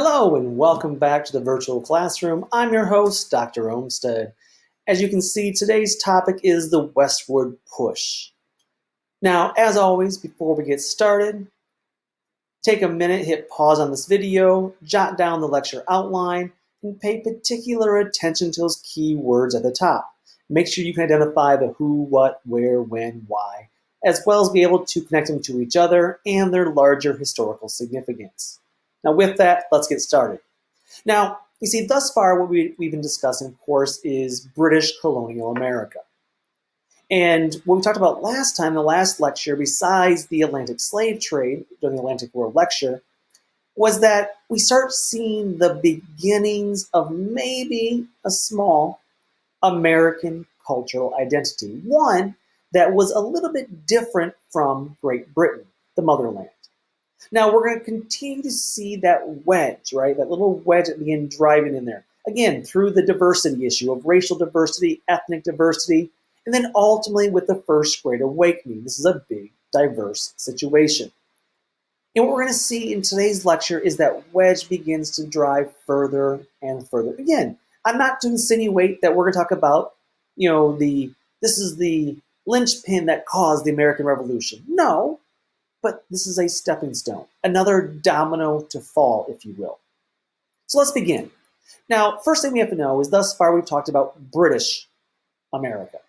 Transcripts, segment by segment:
Hello and welcome back to the virtual classroom. I'm your host, Dr. Olmsted. As you can see, today's topic is the westward push. Now, as always, before we get started, take a minute, hit pause on this video, jot down the lecture outline, and pay particular attention to those key words at the top. Make sure you can identify the who, what, where, when, why, as well as be able to connect them to each other and their larger historical significance. Now with that, let's get started. Now, you see, thus far what we've been discussing, of course, is British colonial America. And what we talked about last time, the last lecture, besides the Atlantic slave trade during the Atlantic World Lecture, was that we start seeing the beginnings of maybe a small American cultural identity, one that was a little bit different from Great Britain, the motherland. Now we're going to continue to see that wedge, right? That little wedge at the end driving in there. Again, through the diversity issue of racial diversity, ethnic diversity, and then ultimately with the First Great Awakening. This is a big, diverse situation. And what we're going to see in today's lecture is that wedge begins to drive further and further. Again, I'm not to insinuate that we're going to talk about, this is the linchpin that caused the American Revolution. No. But this is a stepping stone, another domino to fall, if you will. So let's begin. Now, first thing we have to know is thus far we've talked about British America.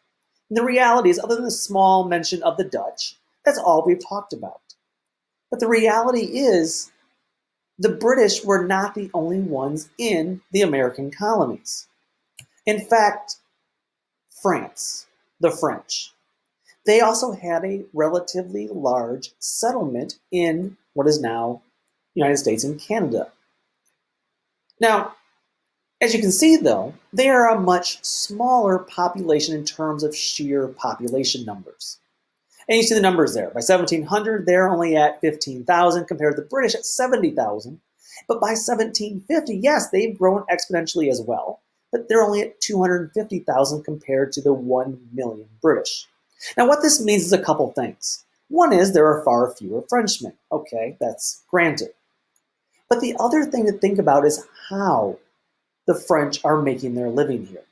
And the reality is, other than a small mention of the Dutch, that's all we've talked about. But the reality is, the British were not the only ones in the American colonies. In fact, France, the French, they also had a relatively large settlement in what is now the United States and Canada. Now, as you can see though, they are a much smaller population in terms of sheer population numbers. And you see the numbers there. By 1700, they're only at 15,000 compared to the British at 70,000. But by 1750, yes, they've grown exponentially as well, but they're only at 250,000 compared to the 1 million British. Now, what this means is a couple things. One is there are far fewer Frenchmen. Okay, that's granted. But the other thing to think about is how the French are making their living here.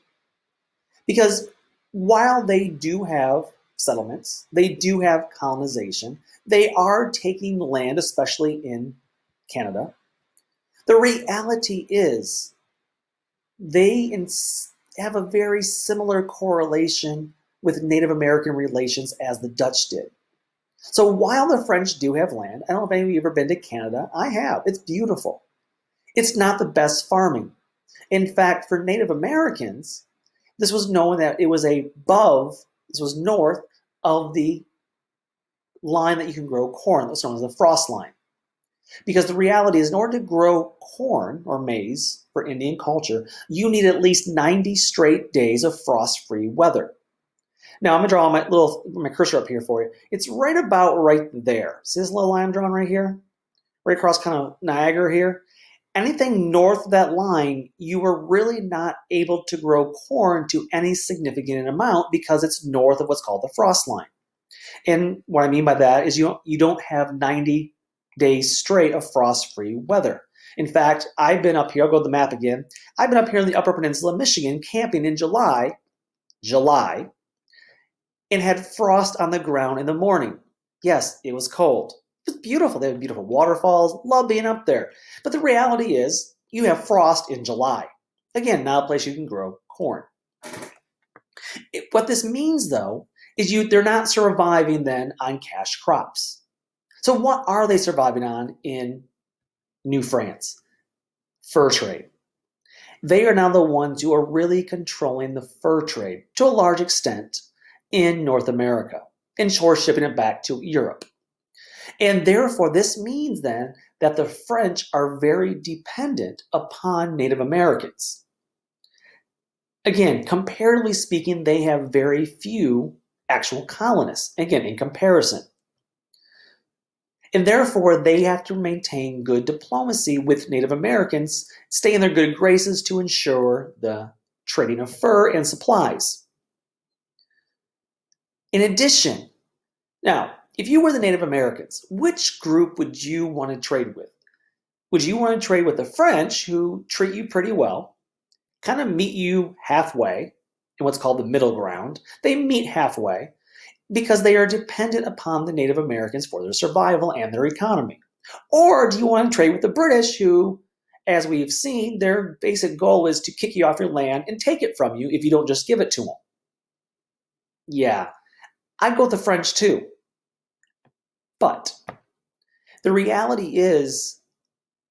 Because while they do have settlements, they do have colonization, they are taking land, especially in Canada. The reality is they have a very similar correlation with Native American relations as the Dutch did. So while the French do have land, I don't know if any of you have ever been to Canada. I have. It's beautiful. It's not the best farming. In fact, for Native Americans, this was known that it was this was north of the line that you can grow corn. That's known as the frost line. Because the reality is, in order to grow corn or maize for Indian culture, you need at least 90 straight days of frost-free weather. Now I'm gonna draw my cursor up here for you. It's right about right there. See this little line I'm drawing right here? Right across kind of Niagara here. Anything north of that line, you were really not able to grow corn to any significant amount because it's north of what's called the frost line. And what I mean by that is you don't have 90 days straight of frost-free weather. In fact, I've been up here, I'll go to the map again. I've been up here in the Upper Peninsula of Michigan camping in July, and had frost on the ground in the morning. Yes, it was cold. It was beautiful. They had beautiful waterfalls. Love being up there. But the reality is, you have frost in July. Again, not a place you can grow corn. What this means, though, is they're not surviving then on cash crops. So what are they surviving on in New France? Fur trade. They are now the ones who are really controlling the fur trade to a large extent in North America, and sure, shipping it back to Europe. And therefore, this means then that the French are very dependent upon Native Americans. Again, comparatively speaking, they have very few actual colonists, again, in comparison. And therefore, they have to maintain good diplomacy with Native Americans, stay in their good graces to ensure the trading of fur and supplies. In addition, now, if you were the Native Americans, which group would you want to trade with? Would you want to trade with the French, who treat you pretty well, kind of meet you halfway in what's called the middle ground? They meet halfway because they are dependent upon the Native Americans for their survival and their economy. Or do you want to trade with the British, who, as we've seen, their basic goal is to kick you off your land and take it from you if you don't just give it to them? Yeah, I'd go with the French too. But the reality is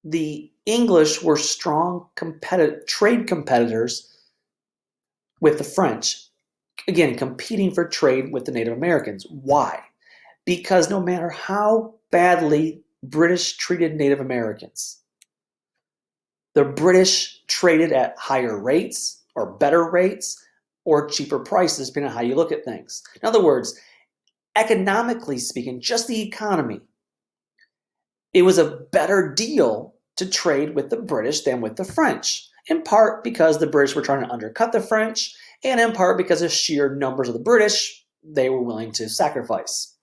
the English were strong trade competitors with the French. Again, competing for trade with the Native Americans. Why? Because no matter how badly British treated Native Americans, the British traded at higher rates or better rates or cheaper prices, depending on how you look at things. In other words, economically speaking, just the economy, it was a better deal to trade with the British than with the French, in part because the British were trying to undercut the French, and in part because of sheer numbers of the British they were willing to sacrifice.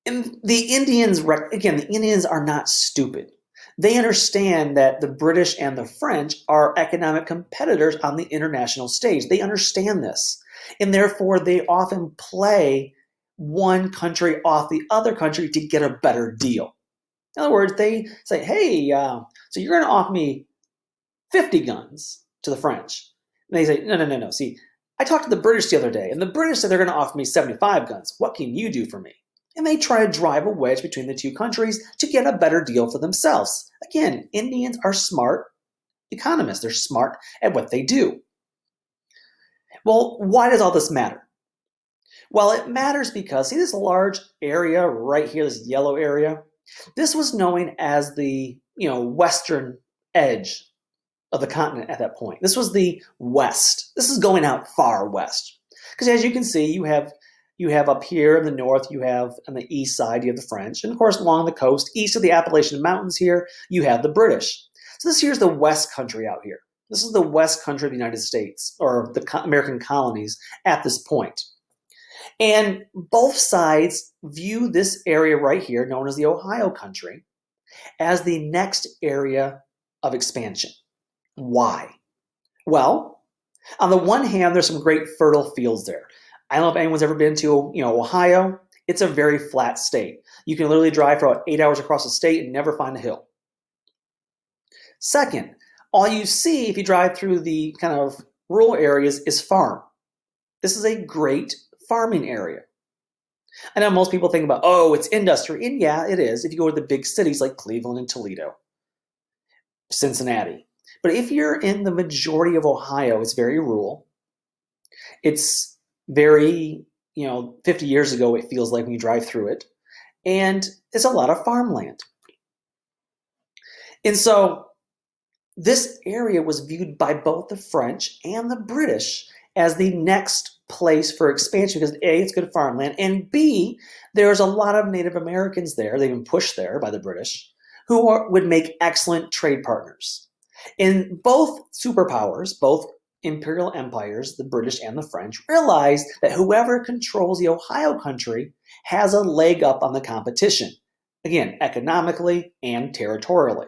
And the Indians, again, the Indians are not stupid. They understand that the British and the French are economic competitors on the international stage. They understand this. And therefore, they often play one country off the other country to get a better deal. In other words, they say, hey, so you're going to offer me 50 guns to the French. And they say, no. See, I talked to the British the other day, and the British said they're going to offer me 75 guns. What can you do for me? And they try to drive a wedge between the two countries to get a better deal for themselves. Again, Indians are smart economists. They're smart at what they do. Well, why does all this matter? Well, it matters because, see this large area right here, this yellow area? This was known as the western edge of the continent at that point. This was the west. This is going out far west. Because as you can see, you have up here in the north, you have on the east side, you have the French. And of course, along the coast, east of the Appalachian Mountains here, you have the British. So this here's the west country out here. This is the west country of the United States, or the American colonies at this point. And both sides view this area right here, known as the Ohio country, as the next area of expansion. Why? Well, on the one hand, there's some great fertile fields there. I don't know if anyone's ever been to, Ohio. It's a very flat state. You can literally drive for about 8 hours across the state and never find a hill. Second, all you see if you drive through the kind of rural areas is farm. This is a great farming area. I know most people think about, oh, it's industry. And yeah, it is if you go to the big cities like Cleveland and Toledo, Cincinnati. But if you're in the majority of Ohio, it's very rural. It's very, 50 years ago, it feels like when you drive through it. And it's a lot of farmland. And so this area was viewed by both the French and the British as the next place for expansion because A, it's good farmland, and B, there's a lot of Native Americans there, they've been pushed there by the British, who would make excellent trade partners. And both superpowers, both imperial empires, the British and the French, realized that whoever controls the Ohio country has a leg up on the competition, again, economically and territorially.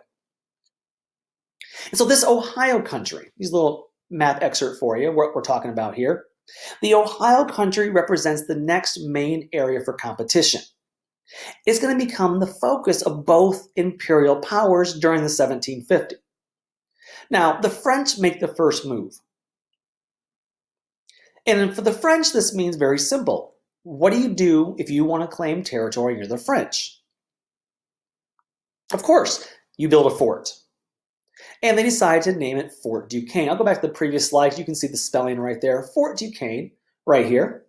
And so this Ohio country, these little map excerpt for you, what we're talking about here, the Ohio country represents the next main area for competition. It's going to become the focus of both imperial powers during the 1750s. Now, the French make the first move. And for the French, this means very simple. What do you do if you want to claim territory and you're the French? Of course, you build a fort. And they decide to name it Fort Duquesne. I'll go back to the previous slide. You can see the spelling right there. Fort Duquesne, right here.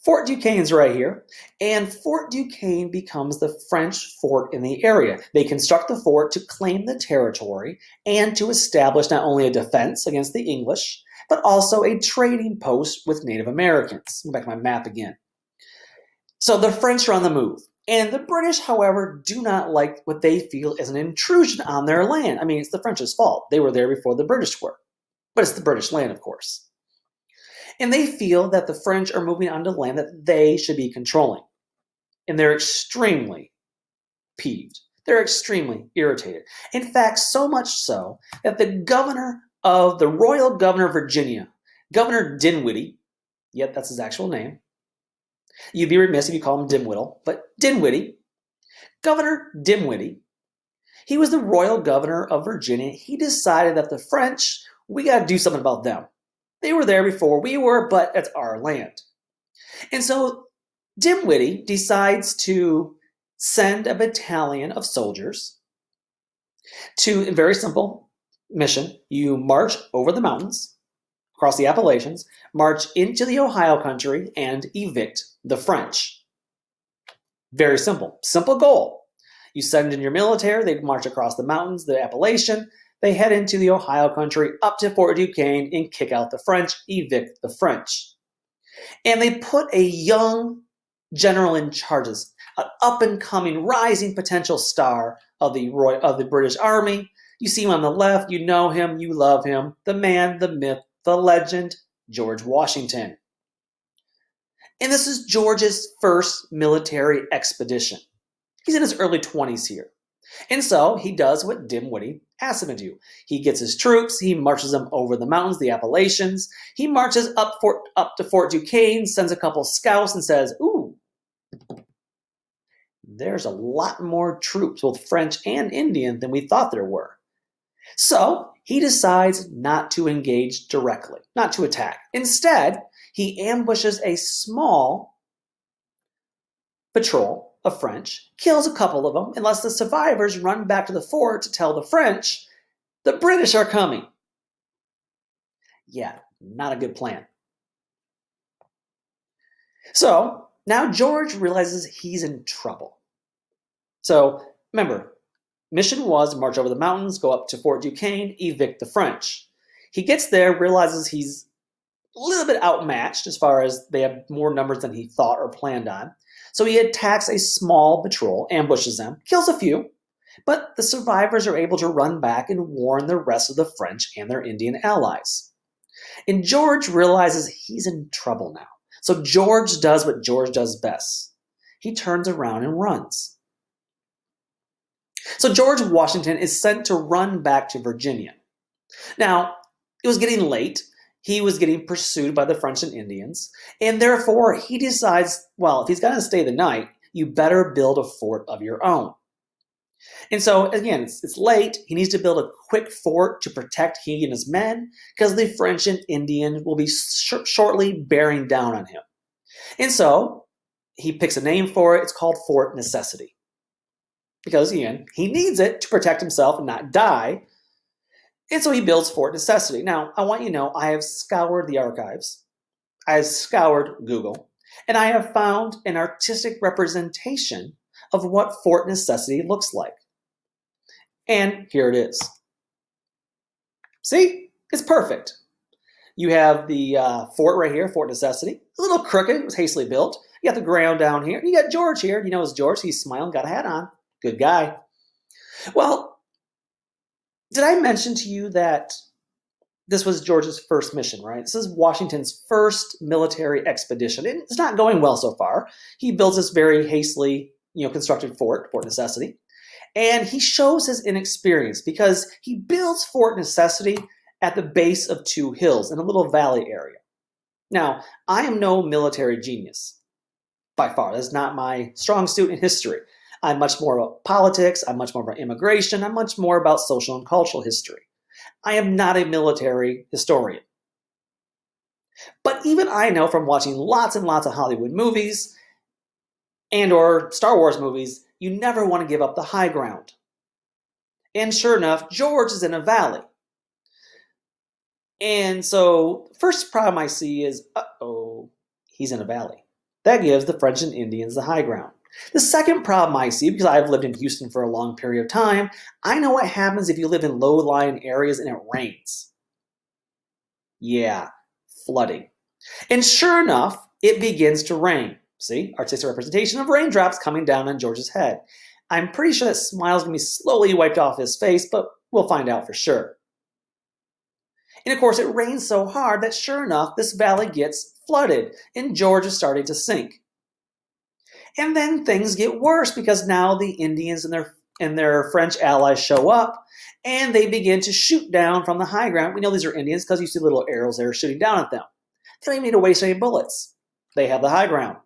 Fort Duquesne's right here. And Fort Duquesne becomes the French fort in the area. They construct the fort to claim the territory and to establish not only a defense against the English, but also a trading post with Native Americans. Go back to my map again. So the French are on the move. And the British, however, do not like what they feel is an intrusion on their land. I mean, it's the French's fault. They were there before the British were. But it's the British land, of course. And they feel that the French are moving onto land that they should be controlling. And they're extremely peeved. They're extremely irritated. In fact, so much so that the royal governor of Virginia, Governor Dinwiddie, yep, that's his actual name. You'd be remiss if you call him Dimwittle, but Dinwiddie, Governor Dinwiddie, he was the royal governor of Virginia. He decided that the French, we got to do something about them. They were there before we were, but it's our land. And so Dinwiddie decides to send a battalion of soldiers to a very simple mission. You march over the mountains, across the Appalachians, march into the Ohio country, and evict the French. Very simple. Simple goal. You send in your military, they march across the mountains, the Appalachian, they head into the Ohio country, up to Fort Duquesne, and kick out the French, evict the French. And they put a young general in charge, an up-and-coming, rising potential star of the British Army. You see him on the left, you know him, you love him, the man, the myth, the legend, George Washington. And this is George's first military expedition. He's in his early 20s here. And so he does what Dinwiddie asked him to do. He gets his troops, he marches them over the mountains, the Appalachians. He marches up to Fort Duquesne, sends a couple scouts and says, ooh, there's a lot more troops, both French and Indian, than we thought there were. So he decides not to engage directly, not to attack. Instead, he ambushes a small patrol of French, kills a couple of them, and lets the survivors run back to the fort to tell the French, the British are coming. Yeah, not a good plan. So now George realizes he's in trouble. So remember, mission was march over the mountains, go up to Fort Duquesne, evict the French. He gets there, realizes he's a little bit outmatched as far as they have more numbers than he thought or planned on. So he attacks a small patrol, ambushes them, kills a few, but the survivors are able to run back and warn the rest of the French and their Indian allies. And George realizes he's in trouble now. So George does what George does best. He turns around and runs. So George Washington is sent to run back to Virginia. Now, it was getting late. He was getting pursued by the French and Indians, and therefore he decides, well, if he's going to stay the night, you better build a fort of your own. And so, again, it's late. He needs to build a quick fort to protect he and his men, because the French and Indians will be shortly bearing down on him. And so he picks a name for it. It's called Fort Necessity, because, again, he needs it to protect himself and not die. And so he builds Fort Necessity. Now, I want you to know I have scoured the archives. I have scoured Google. And I have found an artistic representation of what Fort Necessity looks like. And here it is. See? It's perfect. You have the fort right here, Fort Necessity. A little crooked. It was hastily built. You got the ground down here. You got George here. You know it's George. He's smiling, got a hat on. Good guy. Well, did I mention to you that this was George's first mission, right? This is Washington's first military expedition. And it's not going well so far. He builds this very hastily, constructed fort, Fort Necessity. And he shows his inexperience because he builds Fort Necessity at the base of two hills in a little valley area. Now, I am no military genius, by far. That's not my strong suit in history. I'm much more about politics, I'm much more about immigration, I'm much more about social and cultural history. I am not a military historian. But even I know from watching lots and lots of Hollywood movies and or Star Wars movies, you never want to give up the high ground. And sure enough, George is in a valley. And so the first problem I see is, he's in a valley. That gives the French and Indians the high ground. The second problem I see, because I've lived in Houston for a long period of time, I know what happens if you live in low-lying areas and it rains. Yeah, flooding. And sure enough, it begins to rain. See, artistic representation of raindrops coming down on George's head. I'm pretty sure that smile's going to be slowly wiped off his face, but we'll find out for sure. And of course, it rains so hard that sure enough, this valley gets flooded, and George is starting to sink. And then things get worse because now the Indians and their and their French allies show up, and they begin to shoot down from the high ground. We know these are Indians because you see little arrows there shooting down at them. They don't even need to waste any bullets. They have the high ground.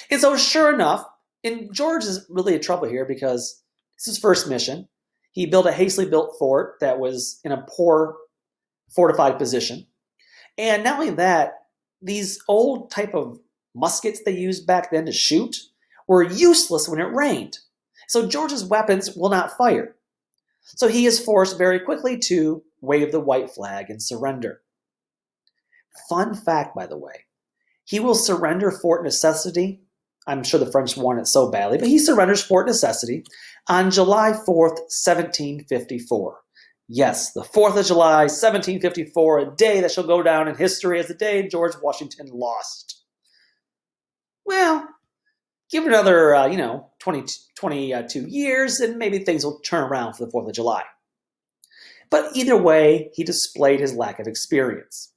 And so sure enough, and George is really in trouble here because this is his first mission. He built a hastily built fort that was in a poor fortified position. And not only that, these old type of muskets they used back then to shoot were useless when it rained. So George's weapons will not fire. So he is forced very quickly to wave the white flag and surrender. Fun fact, by the way, he will surrender Fort Necessity. I'm sure the French want it so badly, but he surrenders Fort Necessity on July 4th, 1754. Yes, the 4th of July, 1754, a day that shall go down in history as the day George Washington lost. Well, give it another, 22 years, and maybe things will turn around for the 4th of July. But either way, he displayed his lack of experience.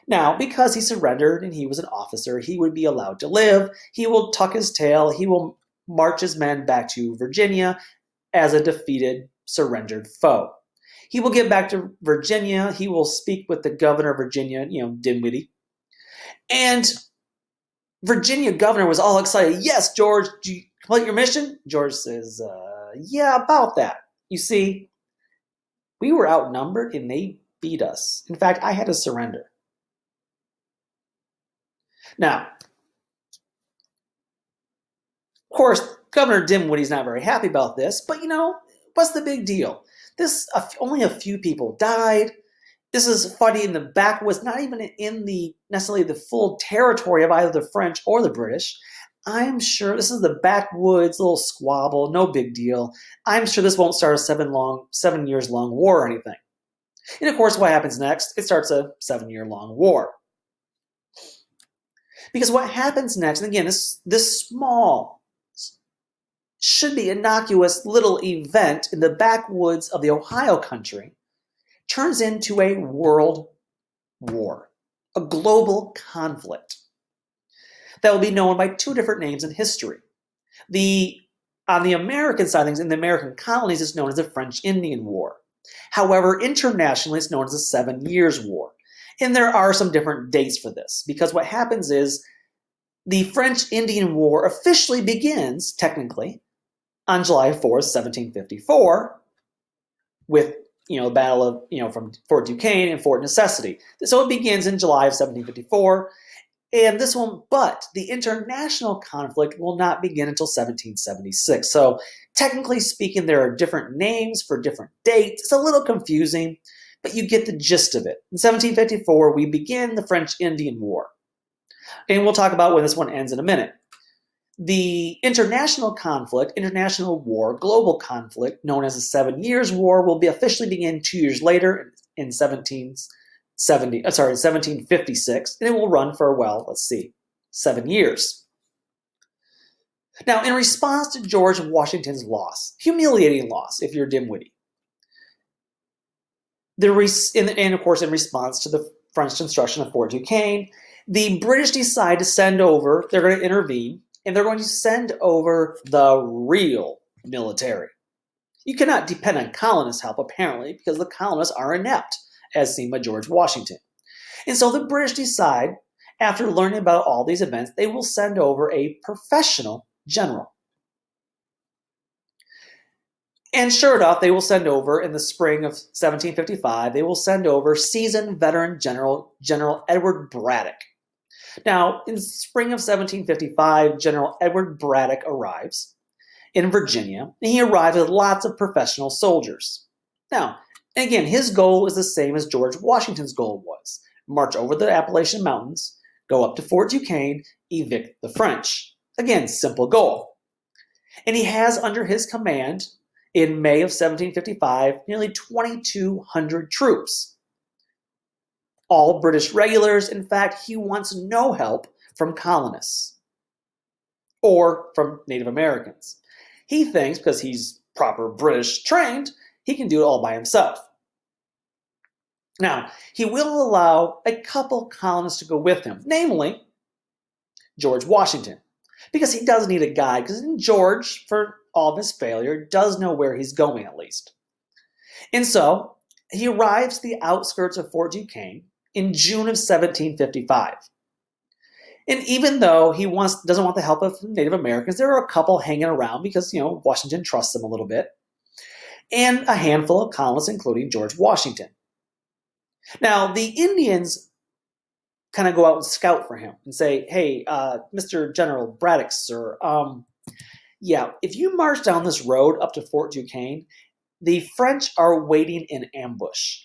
Now, because he surrendered and he was an officer, he would be allowed to live. He will tuck his tail. He will march his men back to Virginia as a defeated, surrendered foe. He will get back to Virginia. He will speak with the governor of Virginia, Dinwiddie. And Virginia governor was all excited. Yes, George, did you complete your mission? George says, yeah, about that. You see, we were outnumbered and they beat us. In fact, I had to surrender. Now, of course, Governor Dinwiddie's not very happy about this, but what's the big deal? Only a few people died. This is fighting in the backwoods, not even in necessarily the full territory of either the French or the British. I'm sure this is the backwoods, little squabble, no big deal. I'm sure this won't start a 7 years long war or anything. And of course, what happens next? It starts a 7-year-long war. Because what happens next, and again, this small, should be innocuous little event in the backwoods of the Ohio country turns into a world war, a global conflict that will be known by two different names in history. On the American side of things, in the American colonies, it's known as the French Indian War. However, internationally, it's known as the 7 Years' War. And there are some different dates for this, because what happens is the French Indian War officially begins, technically, on July 4th, 1754, with the battle of from Fort Duquesne and Fort Necessity. So it begins in July of 1754, and but the international conflict will not begin until 1776. So technically speaking, there are different names for different dates. It's a little confusing, but you get the gist of it. In 1754, we begin the French Indian War. And we'll talk about when this one ends in a minute. The international conflict, international war, global conflict, known as the 7 Years' War, will be officially begin 2 years later in 1756, and it will run for, 7 years. Now, in response to George Washington's loss, humiliating loss if you're Dinwiddie, and of course in response to the French destruction of Fort Duquesne, the British decide to send over, they're going to intervene, and they're going to send over the real military. You cannot depend on colonists' help, apparently, because the colonists are inept, as seen by George Washington. And so the British decide, after learning about all these events, they will send over a professional general. And sure enough, they will send over, in the spring of 1755, they will send over seasoned veteran General Edward Braddock. Now, in the spring of 1755, General Edward Braddock arrives in Virginia, and he arrives with lots of professional soldiers. Now, again, his goal is the same as George Washington's goal was. March over the Appalachian Mountains, go up to Fort Duquesne, evict the French. Again, simple goal. And he has under his command, in May of 1755, nearly 2,200 troops. All British regulars. In fact, he wants no help from colonists or from Native Americans. He thinks, because he's proper British trained, he can do it all by himself. Now, he will allow a couple colonists to go with him, namely George Washington. because he does need a guide, because George, for all of his failure, does know where he's going at least. And so he arrives at the outskirts of Fort Duquesne in June of 1755. And even though he doesn't want the help of Native Americans, there are a couple hanging around because, Washington trusts them a little bit, and a handful of colonists, including George Washington. Now, the Indians kind of go out and scout for him and say, hey, Mr. General Braddock, sir, if you march down this road up to Fort Duquesne, the French are waiting in ambush.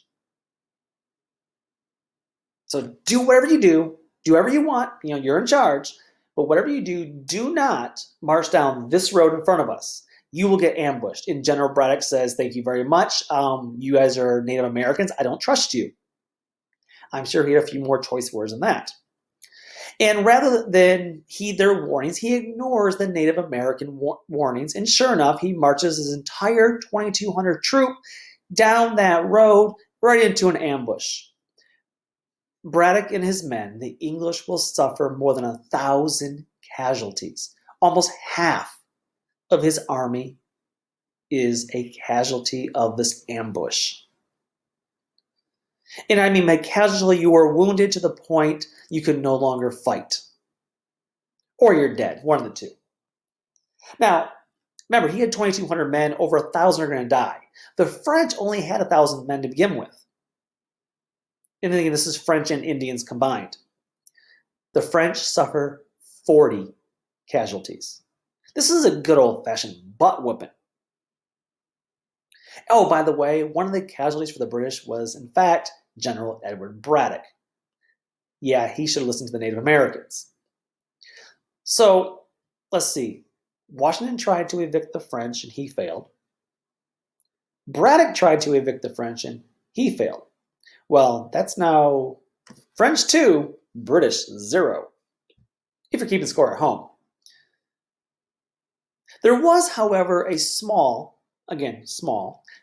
So do whatever you do whatever you want, you're in charge, but whatever you do not march down this road in front of us. You will get ambushed. And General Braddock says, thank you very much. You guys are Native Americans. I don't trust you. I'm sure he had a few more choice words than that. And rather than heed their warnings, he ignores the Native American warnings. And sure enough, he marches his entire 2,200 troop down that road right into an ambush. Braddock and his men, the English, will suffer more than 1,000 casualties. Almost half of his army is a casualty of this ambush. And I mean by casualty, you are wounded to the point you can no longer fight. Or you're dead, one of the two. Now, remember, he had 2,200 men, over 1,000 are going to die. The French only had 1,000 men to begin with. And again, this is French and Indians combined. The French suffer 40 casualties. This is a good old-fashioned butt whooping. Oh, by the way, one of the casualties for the British was, in fact, General Edward Braddock. Yeah, he should have listened to the Native Americans. So, let's see. Washington tried to evict the French, and he failed. Braddock tried to evict the French, and he failed. Well, that's now French 2, British 0, if you're keeping score at home. There was, however, a small,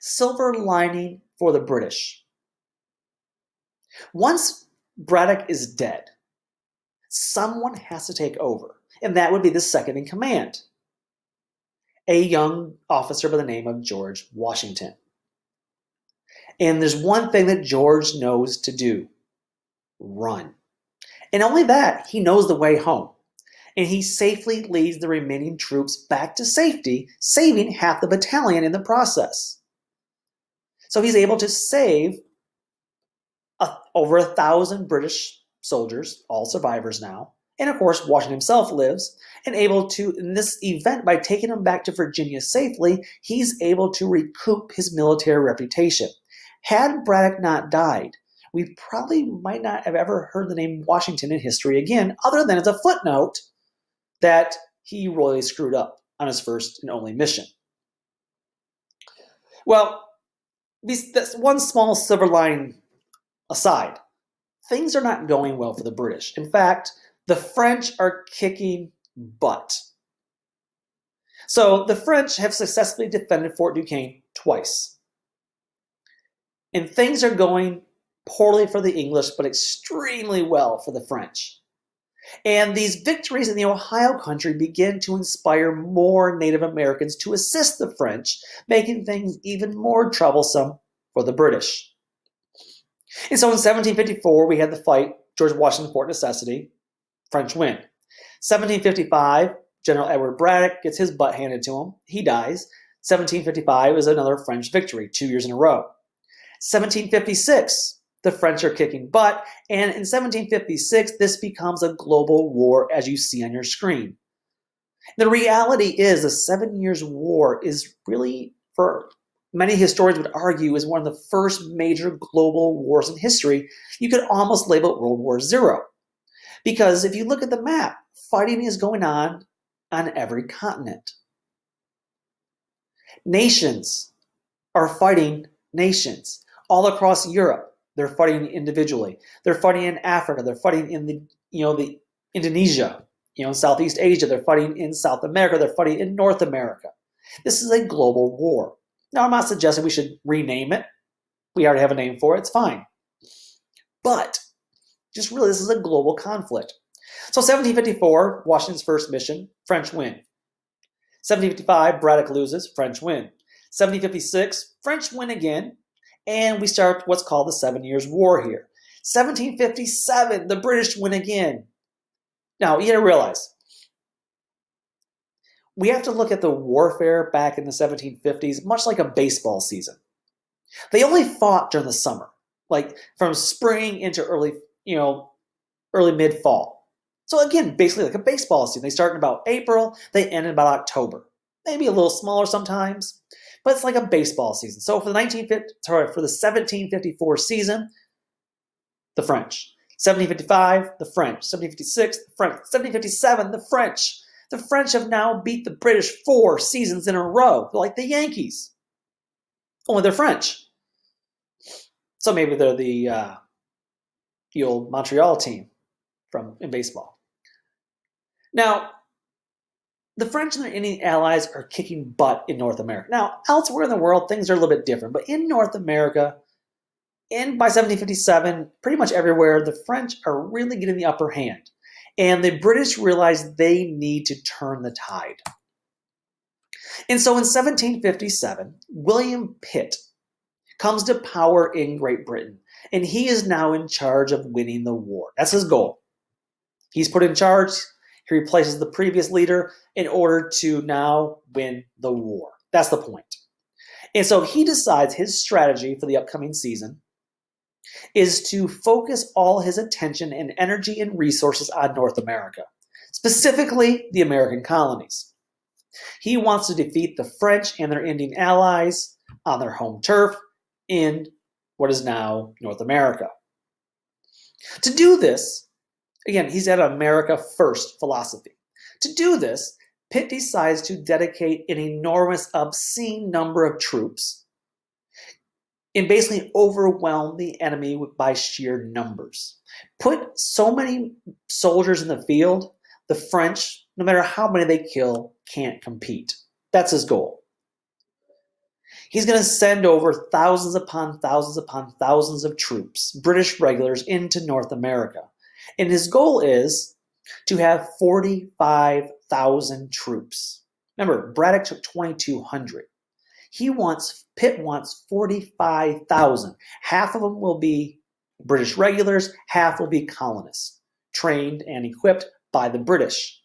silver lining for the British. Once Braddock is dead, someone has to take over, and that would be the second in command, a young officer by the name of George Washington. And there's one thing that George knows to do: run. And only that, he knows the way home. And he safely leads the remaining troops back to safety, saving half the battalion in the process. So he's able to save over 1,000 British soldiers, all survivors now. And of course, Washington himself lives, and able to, in this event, by taking them back to Virginia safely, he's able to recoup his military reputation. Had Braddock not died, we probably might not have ever heard the name Washington in history again, other than as a footnote that he royally screwed up on his first and only mission. Well, that's one small silver lining aside. Things are not going well for the British. In fact, the French are kicking butt. So the French have successfully defended Fort Duquesne twice. And things are going poorly for the English, but extremely well for the French. And these victories in the Ohio country begin to inspire more Native Americans to assist the French, making things even more troublesome for the British. And so in 1754, we had the fight, George Washington Fort Necessity, French win. 1755, General Edward Braddock gets his butt handed to him. He dies. 1755 is another French victory, 2 years in a row. 1756, the French are kicking butt, and in 1756, this becomes a global war, as you see on your screen. The reality is the 7 Years' War is really, for many historians would argue, is one of the first major global wars in history. You could almost label it World War Zero. Because if you look at the map, fighting is going on every continent. Nations are fighting nations. All across Europe, they're fighting individually. They're fighting in Africa. They're fighting in the Indonesia, in Southeast Asia. They're fighting in South America. They're fighting in North America. This is a global war. Now, I'm not suggesting we should rename it. We already have a name for it. It's fine. But just really, this is a global conflict. So 1754, Washington's first mission, French win. 1755, Braddock loses, French win. 1756, French win again, and we start what's called the 7 Years' War here. 1757, the British win again. Now, you gotta realize, we have to look at the warfare back in the 1750s much like a baseball season. They only fought during the summer, like from spring into early mid-fall. So again, basically like a baseball season. They start in about April, they end in about October. Maybe a little smaller sometimes, but it's like a baseball season. So for the 1754 season, the French. 1755, the French. 1756, the French. 1757, the French. The French have now beat the British 4 seasons in a row. They're like the Yankees. Only they're French. So maybe they're the old Montreal team in baseball. Now, the French and their Indian allies are kicking butt in North America. Now, elsewhere in the world, things are a little bit different. But in North America, by 1757, pretty much everywhere, the French are really getting the upper hand. And the British realize they need to turn the tide. And so in 1757, William Pitt comes to power in Great Britain. And he is now in charge of winning the war. That's his goal. He's put in charge. He replaces the previous leader in order to now win the war. That's the point. And so he decides his strategy for the upcoming season is to focus all his attention and energy and resources on North America, specifically the American colonies. He wants to defeat the French and their Indian allies on their home turf in what is now North America. To do this, again, he's at America First philosophy. To do this, Pitt decides to dedicate an enormous, obscene number of troops and basically overwhelm the enemy by sheer numbers. Put so many soldiers in the field, the French, no matter how many they kill, can't compete. That's his goal. He's going to send over thousands upon thousands upon thousands of troops, British regulars, into North America. And his goal is to have 45,000 troops. Remember, Braddock took 2,200. Pitt wants 45,000. Half of them will be British regulars, half will be colonists, trained and equipped by the British.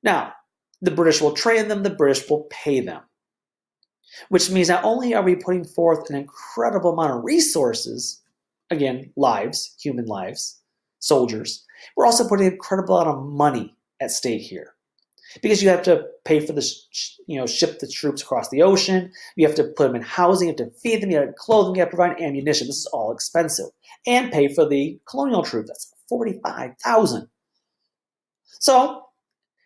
Now, the British will train them, the British will pay them. Which means not only are we putting forth an incredible amount of resources, again, lives, human lives, soldiers, we're also putting an incredible amount of money at stake here. Because you have to pay for the, ship the troops across the ocean. You have to put them in housing. You have to feed them. You have to clothe them. You have to provide ammunition. This is all expensive. And pay for the colonial troops. That's 45,000. So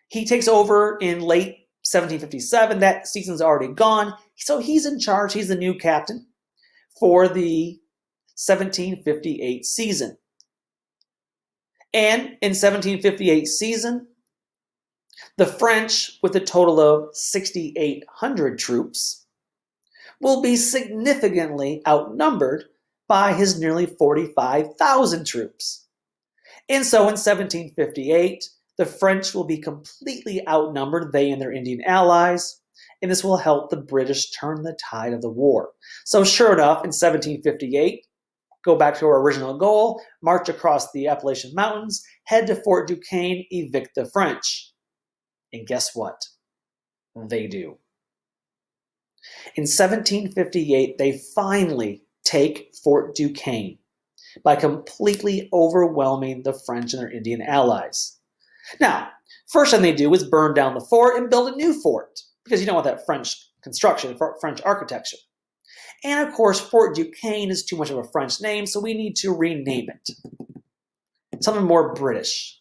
he takes over in late 1757. That season's already gone. So he's in charge. He's the new captain for the 1758 season. And in 1758 season, the French, with a total of 6,800 troops, will be significantly outnumbered by his nearly 45,000 troops. And so in 1758, the French will be completely outnumbered, they and their Indian allies, and this will help the British turn the tide of the war. So sure enough, in 1758, go back to our original goal, march across the Appalachian Mountains, head to Fort Duquesne, evict the French. And guess what? They do. In 1758, they finally take Fort Duquesne by completely overwhelming the French and their Indian allies. Now, first thing they do is burn down the fort and build a new fort, because you don't want that French construction, French architecture. And of course, Fort Duquesne is too much of a French name, so we need to rename it. Something more British.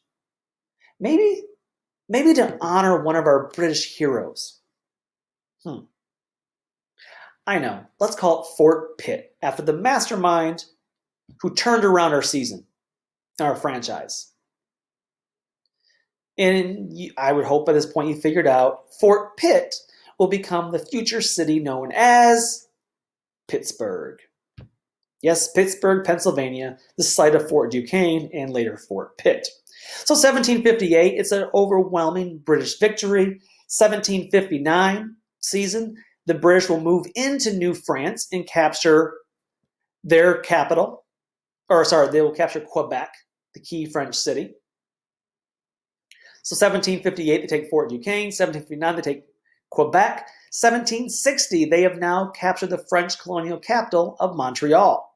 Maybe to honor one of our British heroes. I know. Let's call it Fort Pitt, after the mastermind who turned around our season, our franchise. And I would hope by this point you figured out Fort Pitt will become the future city known as Pittsburgh. Yes, Pittsburgh, Pennsylvania, the site of Fort Duquesne and later Fort Pitt. So 1758, it's an overwhelming British victory. 1759 season, the British will move into New France and capture their capital, they will capture Quebec, the key French city. So 1758, they take Fort Duquesne. 1759, they take Quebec. 1760, they have now captured the French colonial capital of Montreal.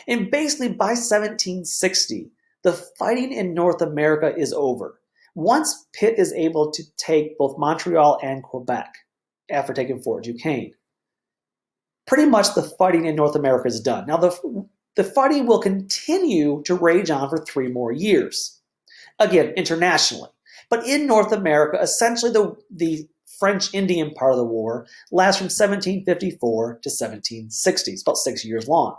And basically by 1760, the fighting in North America is over. Once Pitt is able to take both Montreal and Quebec after taking Fort Duquesne, pretty much the fighting in North America is done. Now, the fighting will continue to rage on for 3 more years. Again, internationally. But in North America, essentially the French Indian part of the war lasts from 1754 to 1760. It's about 6 years long.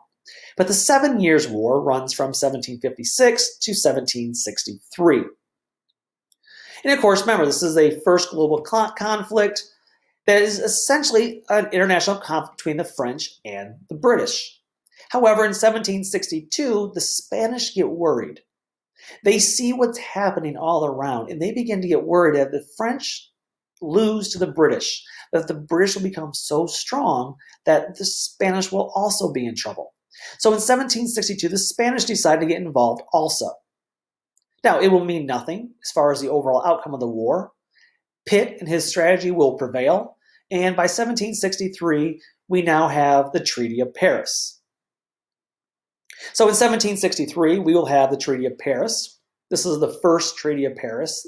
But the 7 Years' War runs from 1756 to 1763. And of course, remember, this is a first global conflict that is essentially an international conflict between the French and the British. However, in 1762, the Spanish get worried. They see what's happening all around, and they begin to get worried that the French lose to the British, that the British will become so strong that the Spanish will also be in trouble. So in 1762, the Spanish decide to get involved also. Now, it will mean nothing as far as the overall outcome of the war. Pitt and his strategy will prevail, and by 1763, we now have the Treaty of Paris. So in 1763, we will have the Treaty of Paris. This is the first Treaty of Paris,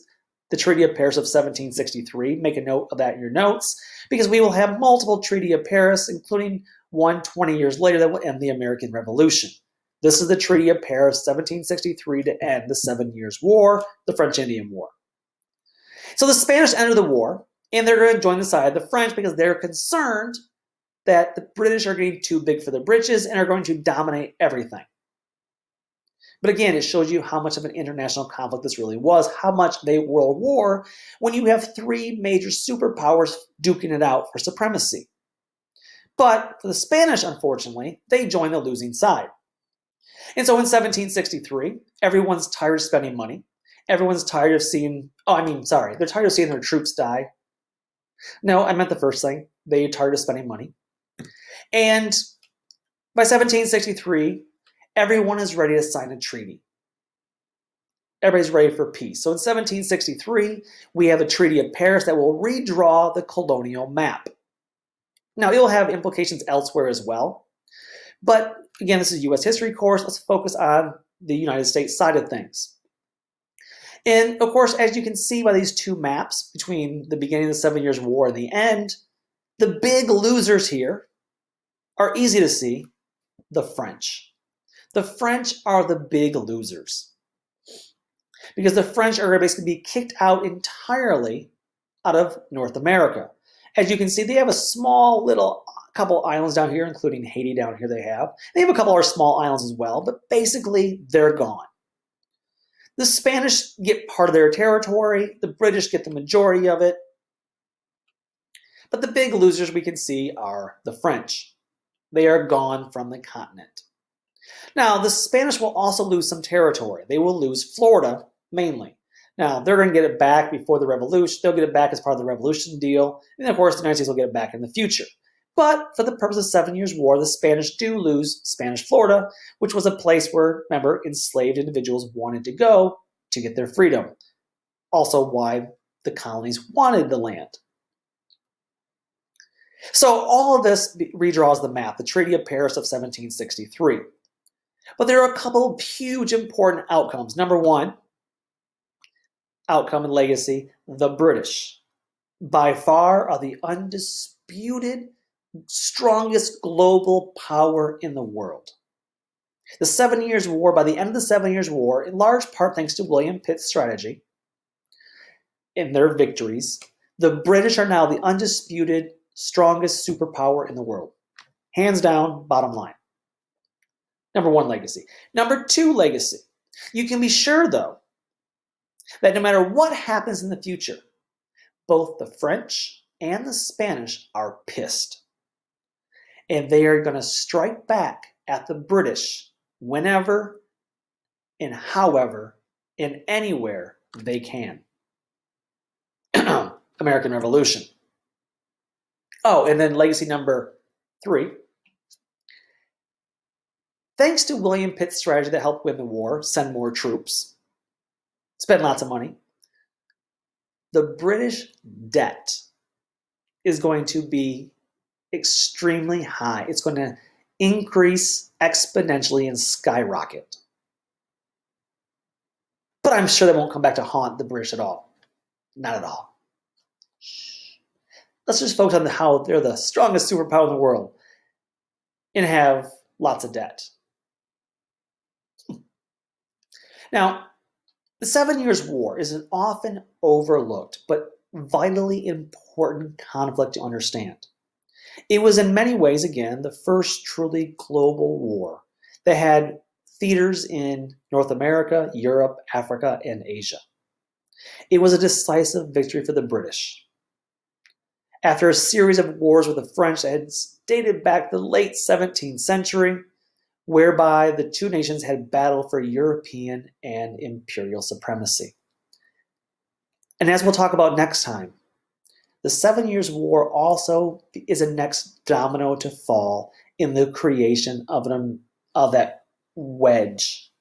the Treaty of Paris of 1763. Make a note of that in your notes, because we will have multiple Treaty of Paris, including one 20 years later that will end the American Revolution. This is the Treaty of Paris, 1763, to end the 7 Years' War, the French Indian War. So the Spanish enter the war, and they're going to join the side of the French because they're concerned that the British are getting too big for their britches and are going to dominate everything. But again, it shows you how much of an international conflict this really was, how much they world war when you have 3 major superpowers duking it out for supremacy. But for the Spanish, unfortunately, they join the losing side. And so in 1763, everyone's tired of spending money. Everyone's tired of seeing, they're tired of seeing their troops die. No, I meant the first thing. They're tired of spending money. And by 1763, everyone is ready to sign a treaty. Everybody's ready for peace. So in 1763, we have a Treaty of Paris that will redraw the colonial map. Now, it'll have implications elsewhere as well. But again, this is a U.S. history course. Let's focus on the United States side of things. And of course, as you can see by these 2 maps between the beginning of the 7 Years' War and the end, the big losers here are easy to see, the French. The French are the big losers because the French are basically be kicked out entirely out of North America. As you can see, they have a small little couple islands down here, including Haiti down here they have. They have a couple other small islands as well, but basically they're gone. The Spanish get part of their territory. The British get the majority of it. But the big losers we can see are the French. They are gone from the continent. Now, the Spanish will also lose some territory. They will lose Florida, mainly. Now, they're going to get it back before the Revolution. They'll get it back as part of the Revolution deal. And of course, the United States will get it back in the future. But for the purpose of the 7 Years' War, the Spanish do lose Spanish Florida, which was a place where, remember, enslaved individuals wanted to go to get their freedom. Also why the colonies wanted the land. So all of this redraws the map, the Treaty of Paris of 1763. But there are a couple of huge important outcomes. Number 1, outcome and legacy, the British, by far, are the undisputed strongest global power in the world. The 7 Years' War, by the end of the 7 Years' War, in large part thanks to William Pitt's strategy and their victories, the British are now the undisputed strongest superpower in the world. Hands down, bottom line. Number 1, legacy. Number 2, legacy. You can be sure, though, that no matter what happens in the future, both the French and the Spanish are pissed. And they are going to strike back at the British whenever and however in anywhere they can. American Revolution. Oh, and then legacy number 3. Thanks to William Pitt's strategy that helped win the war, send more troops, spend lots of money, the British debt is going to be extremely high. It's going to increase exponentially and skyrocket. But I'm sure that won't come back to haunt the British at all. Not at all. Let's just focus on how they're the strongest superpower in the world and have lots of debt. Now, the 7 Years' War is an often overlooked but vitally important conflict to understand. It was in many ways, again, the first truly global war that had theaters in North America, Europe, Africa, and Asia. It was a decisive victory for the British. After a series of wars with the French that had dated back to the late 17th century, whereby the two nations had battled for European and imperial supremacy. And as we'll talk about next time, the 7 Years' War also is a next domino to fall in the creation of that wedge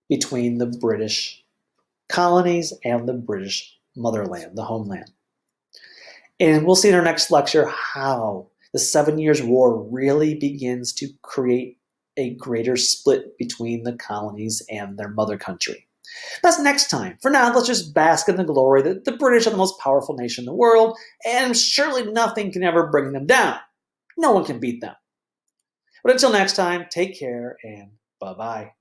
between the British colonies and the British motherland, the homeland. And we'll see in our next lecture how the 7 Years' War really begins to create a greater split between the colonies and their mother country. That's next time. For now, let's just bask in the glory that the British are the most powerful nation in the world, and surely nothing can ever bring them down. No one can beat them. But until next time, take care and bye-bye.